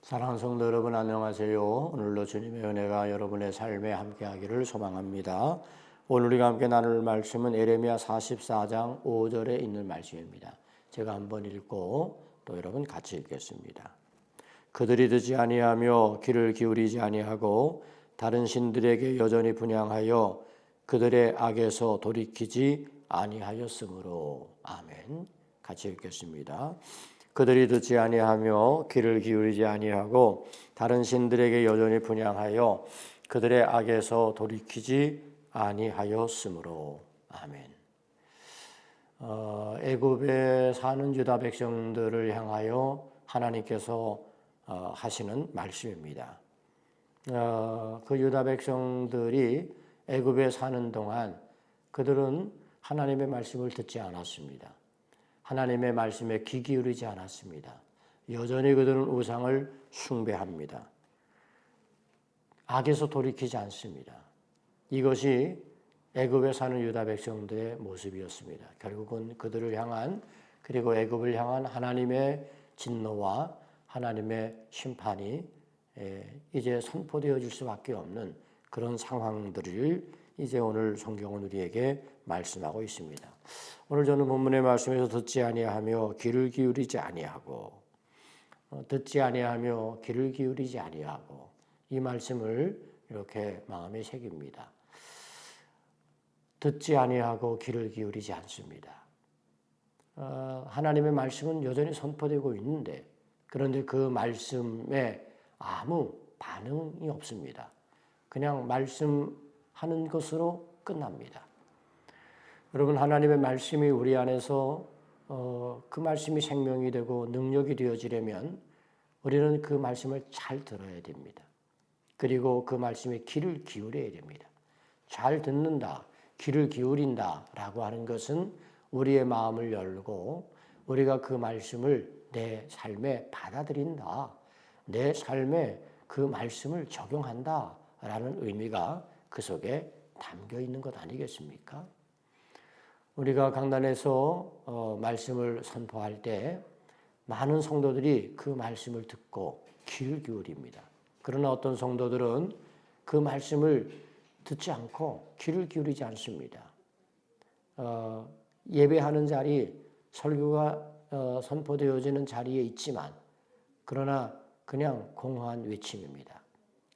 사랑하는 성도 여러분, 안녕하세요. 오늘도 주님의 은혜가 여러분의 삶에 함께하기를 소망합니다. 오늘 우리가 함께 나눌 말씀은 에레미야 44장 5절에 있는 말씀입니다. 제가 한번 읽고 또 여러분 같이 읽겠습니다. 그들이 듣지 아니하며 귀를 기울이지 아니하고 다른 신들에게 여전히 분향하여 그들의 악에서 돌이키지 아니하였으므로. 아멘. 같이 읽겠습니다. 그들이 듣지 아니하며 귀를 기울이지 아니하고 다른 신들에게 여전히 분향하여 그들의 악에서 돌이키지 아니하였으므로. 아멘. 애굽에 사는 유다 백성들을 향하여 하나님께서 하시는 말씀입니다. 그 유다 백성들이 애굽에 사는 동안 그들은 하나님의 말씀을 듣지 않았습니다. 하나님의 말씀에 귀 기울이지 않았습니다. 여전히 그들은 우상을 숭배합니다. 악에서 돌이키지 않습니다. 이것이 애굽에 사는 유다 백성들의 모습이었습니다. 결국은 그들을 향한 그리고 애굽을 향한 하나님의 진노와 하나님의 심판이 이제 선포되어질 수밖에 없는 그런 상황들을 이제 오늘 성경은 우리에게 말씀하고 있습니다. 오늘 저는 본문의 말씀에서 듣지 아니하며 귀를 기울이지 아니하고 듣지 아니하며 귀를 기울이지 아니하고 이 말씀을 이렇게 마음에 새깁니다. 듣지 아니하고 귀를 기울이지 않습니다. 하나님의 말씀은 여전히 선포되고 있는데 그런데 그 말씀에 아무 반응이 없습니다. 그냥 말씀하는 것으로 끝납니다. 여러분, 하나님의 말씀이 우리 안에서 그 말씀이 생명이 되고 능력이 되어지려면 우리는 그 말씀을 잘 들어야 됩니다. 그리고 그 말씀에 귀를 기울여야 됩니다. 잘 듣는다, 귀를 기울인다라고 하는 것은 우리의 마음을 열고 우리가 그 말씀을 내 삶에 받아들인다, 내 삶에 그 말씀을 적용한다라는 의미가 그 속에 담겨 있는 것 아니겠습니까? 우리가 강단에서 말씀을 선포할 때 많은 성도들이 그 말씀을 듣고 귀를 기울입니다. 그러나 어떤 성도들은 그 말씀을 듣지 않고 귀를 기울이지 않습니다. 예배하는 자리, 설교가 선포되어지는 자리에 있지만 그러나 그냥 공허한 외침입니다.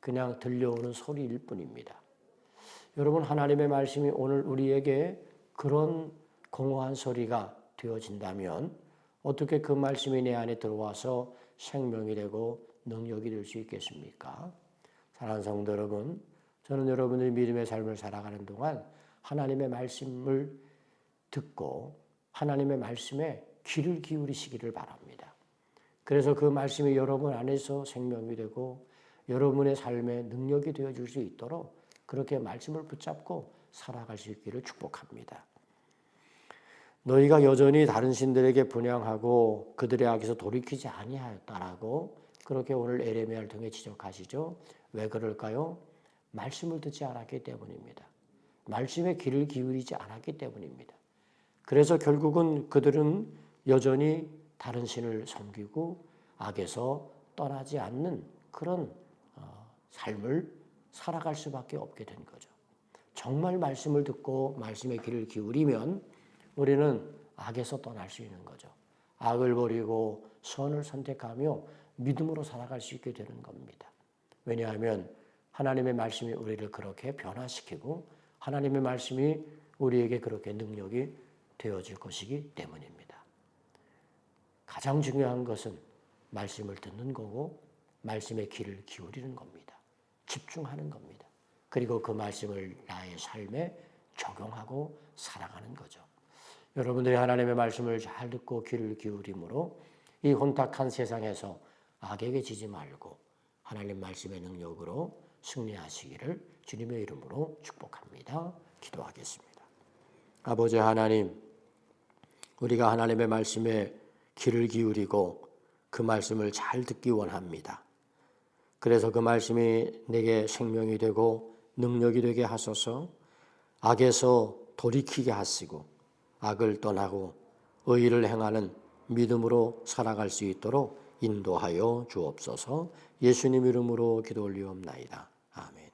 그냥 들려오는 소리일 뿐입니다. 여러분, 하나님의 말씀이 오늘 우리에게 그런 공허한 소리가 되어진다면 어떻게 그 말씀이 내 안에 들어와서 생명이 되고 능력이 될 수 있겠습니까? 사랑하는 성도 여러분, 저는 여러분의 믿음의 삶을 살아가는 동안 하나님의 말씀을 듣고 하나님의 말씀에 귀를 기울이시기를 바랍니다. 그래서 그 말씀이 여러분 안에서 생명이 되고 여러분의 삶에 능력이 되어줄 수 있도록 그렇게 말씀을 붙잡고 살아갈 수 있기를 축복합니다. 너희가 여전히 다른 신들에게 분향하고 그들의 악에서 돌이키지 아니하였다라고 그렇게 오늘 에레미야를 통해 지적하시죠. 왜 그럴까요? 말씀을 듣지 않았기 때문입니다. 말씀에 귀를 기울이지 않았기 때문입니다. 그래서 결국은 그들은 여전히 다른 신을 섬기고 악에서 떠나지 않는 그런 삶을 살아갈 수밖에 없게 된 거죠. 정말 말씀을 듣고 말씀에 귀를 기울이면 우리는 악에서 떠날 수 있는 거죠. 악을 버리고 선을 선택하며 믿음으로 살아갈 수 있게 되는 겁니다. 왜냐하면 하나님의 말씀이 우리를 그렇게 변화시키고 하나님의 말씀이 우리에게 그렇게 능력이 되어질 것이기 때문입니다. 가장 중요한 것은 말씀을 듣는 거고 말씀에 귀를 기울이는 겁니다. 집중하는 겁니다. 그리고 그 말씀을 나의 삶에 적용하고 살아가는 거죠. 여러분들이 하나님의 말씀을 잘 듣고 귀를 기울임으로 이 혼탁한 세상에서 악에게 지지 말고 하나님 말씀의 능력으로 승리하시기를 주님의 이름으로 축복합니다. 기도하겠습니다. 아버지 하나님, 우리가 하나님의 말씀에 귀를 기울이고 그 말씀을 잘 듣기 원합니다. 그래서 그 말씀이 내게 생명이 되고 능력이 되게 하소서. 악에서 돌이키게 하시고 악을 떠나고 의의를 행하는 믿음으로 살아갈 수 있도록 인도하여 주옵소서. 예수님 이름으로 기도 올리옵나이다. 아멘.